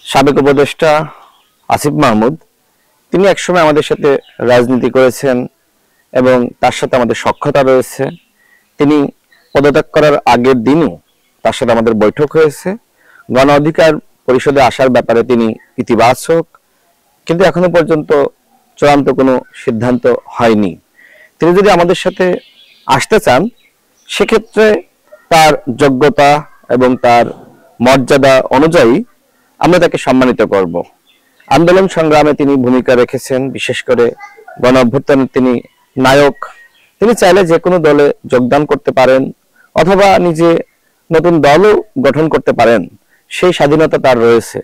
সাবেক উপদেষ্টা আসিফ মাহমুদ তিনি একসময় আমাদের সাথে রাজনীতি করেছেন এবং তার সাথে আমাদের সখ্যতা রয়েছে। তিনি পদত্যাগ করার আগের দিনও তার সাথে আমাদের বৈঠক হয়েছে। গণ অধিকার পরিষদে আসার ব্যাপারে তিনি ইতিবাচক, কিন্তু এখনো পর্যন্ত চূড়ান্ত কোনো সিদ্ধান্ত হয়নি। তিনি যদি আমাদের সাথে আসতে চান সেক্ষেত্রে তার যোগ্যতা এবং তার মর্যাদা অনুযায়ী আমরা তাকে সম্মানিত করব। আন্দোলন সংগ্রামে তিনি ভূমিকা রেখেছেন, বিশেষ করে গণ অভ্যুত্থানের তিনি নায়ক। তিনি চাইলে যে কোনো দলে যোগদান করতে পারেন অথবা নিজে নতুন দলও গঠন করতে পারেন, সেই স্বাধীনতা তার রয়েছে।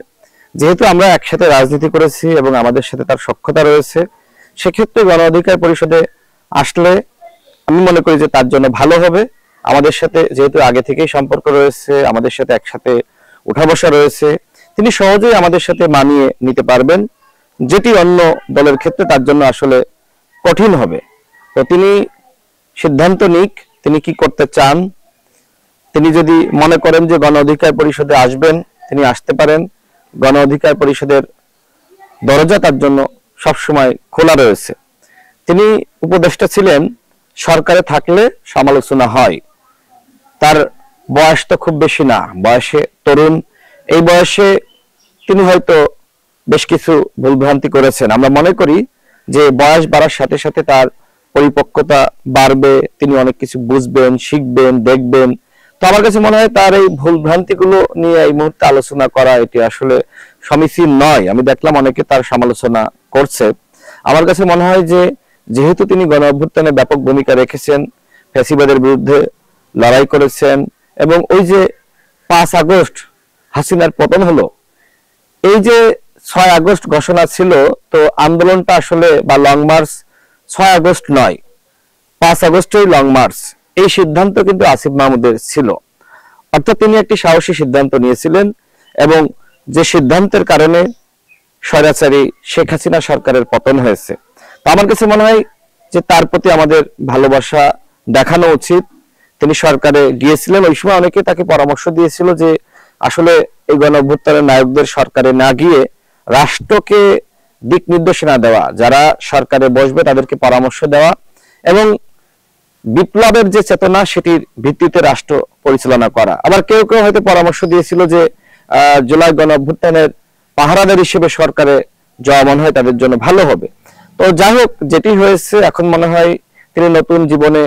যেহেতু আমরা একসাথে রাজনীতি করেছি এবং আমাদের সাথে তার সখ্যতা রয়েছে, সেক্ষেত্রে গণ অধিকার পরিষদে আসলে আমি মনে করি যে তার জন্য ভালো হবে। আমাদের সাথে যেহেতু আগে থেকেই সম্পর্ক রয়েছে, আমাদের সাথে একসাথে উঠা বসা রয়েছে, তিনি সহজেই আমাদের সাথে মানিয়ে নিতে পারবেন, যেটি অন্য দলের ক্ষেত্রে তার জন্য আসলে কঠিন হবে। তো তিনি সিদ্ধান্ত নিক তিনি কি করতে চান। তিনি যদি মনে করেন যে গণ অধিকার পরিষদে আসবেন, তিনি আসতে পারেন। গণ অধিকার পরিষদের দরজা তার জন্য সবসময় খোলা রয়েছে। তিনি উপদেষ্টা ছিলেন, সরকারে থাকলে সমালোচনা হয়। তার বয়স তো খুব বেশি না, বয়সে তরুণ। এই বয়সে তিনি হয়তো বেশ কিছু ভুলভ্রান্তি করেছেন। আমরা মনে করি যে বয়স বাড়ার সাথে সাথে তার পরিপক্কতা বাড়বে, তিনি অনেক কিছু বুঝবেন, শিখবেন, দেখবেন। তো আমার কাছে মনে হয় তার এই ভুলভ্রান্তিগুলো নিয়ে এই মুহূর্তে আলোচনা করা এটি আসলে সমীচীন নয়। আমি দেখলাম অনেকে তার সমালোচনা করছে। আমার কাছে মনে হয় যে যেহেতু তিনি গণ অভ্যুত্থানে ব্যাপক ভূমিকা রেখেছেন, ফ্যাসিবাদের বিরুদ্ধে লড়াই করেছেন, এবং ওই যে 5 আগস্ট হাসিনার পতন হলো, এই যে 6 আগস্ট ঘোষণা ছিল, তো আন্দোলনটা আসলে বা লং মার্চ 6 আগস্ট নয়, 5 আগস্টই লং মার্চ। এই সিদ্ধান্ত কিন্তু আসিফ মাহমুদের ছিল। অর্থাৎ তিনি একটি সাহসী সিদ্ধান্ত নিয়েছিলেন, এবং যে সিদ্ধান্তের কারণে স্বৈরাচারী শেখ হাসিনা সরকারের পতন হয়েছে। তো আমার কাছে মনে হয় যে তার প্রতি আমাদের ভালোবাসা দেখানো উচিত। তিনি সরকারে গিয়েছিলেন, ওই সময় অনেকে তাকে পরামর্শ দিয়েছিল যে আসলে এই গণ অভ্যুত্থানের নায়কদের সরকারে না গিয়ে রাষ্ট্রকে দিক নির্দেশনা দেওয়া, যারা সরকারে বসবে তাদেরকে পরামর্শ দেওয়া, এবং বিপ্লবের যে চেতনা সেটির ভিত্তিতে রাষ্ট্র পরিচালনা করা। আবার কেউ কেউ হয়তো পরামর্শ দিয়েছিল যে জুলাই গণ অভ্যুত্থানের পাহারাদার হিসেবে সরকারে যাওয়া মনে হয় তাদের জন্য ভালো হবে। তো যাই হোক, যেটি হয়েছে, এখন মনে হয় তিনি নতুন জীবনে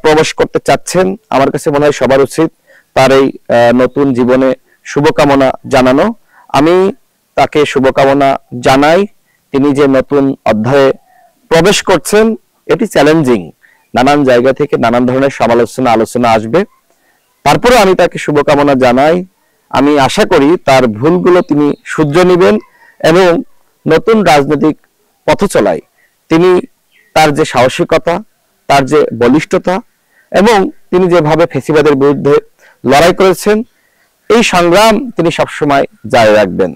প্রবেশ করতে চাচ্ছেন। আমার কাছে মনে হয় সবার উচিত তার এই নতুন জীবনে শুভকামনা জানানো। আমি তাকে শুভকামনা জানাই। তিনি যে নতুন অধ্যায়ে প্রবেশ করছেন, এটি চ্যালেঞ্জিং। নানান জায়গা থেকে নানান ধরনের সমালোচনা আলোচনা আসবে, তারপরে আমি তাকে শুভকামনা জানাই। আমি আশা করি তার ভুলগুলো তিনি শুধরে নেবেন এবং নতুন রাজনৈতিক পথ চলায় তিনি তার যে সাহসিকতা, তার যে বলিষ্ঠতা, এবং তিনি যেভাবে ফ্যাসিবাদের বিরুদ্ধে লড়াই করেছেন, এই সংগ্রাম তিনি সবসময় জারি রাখবেন।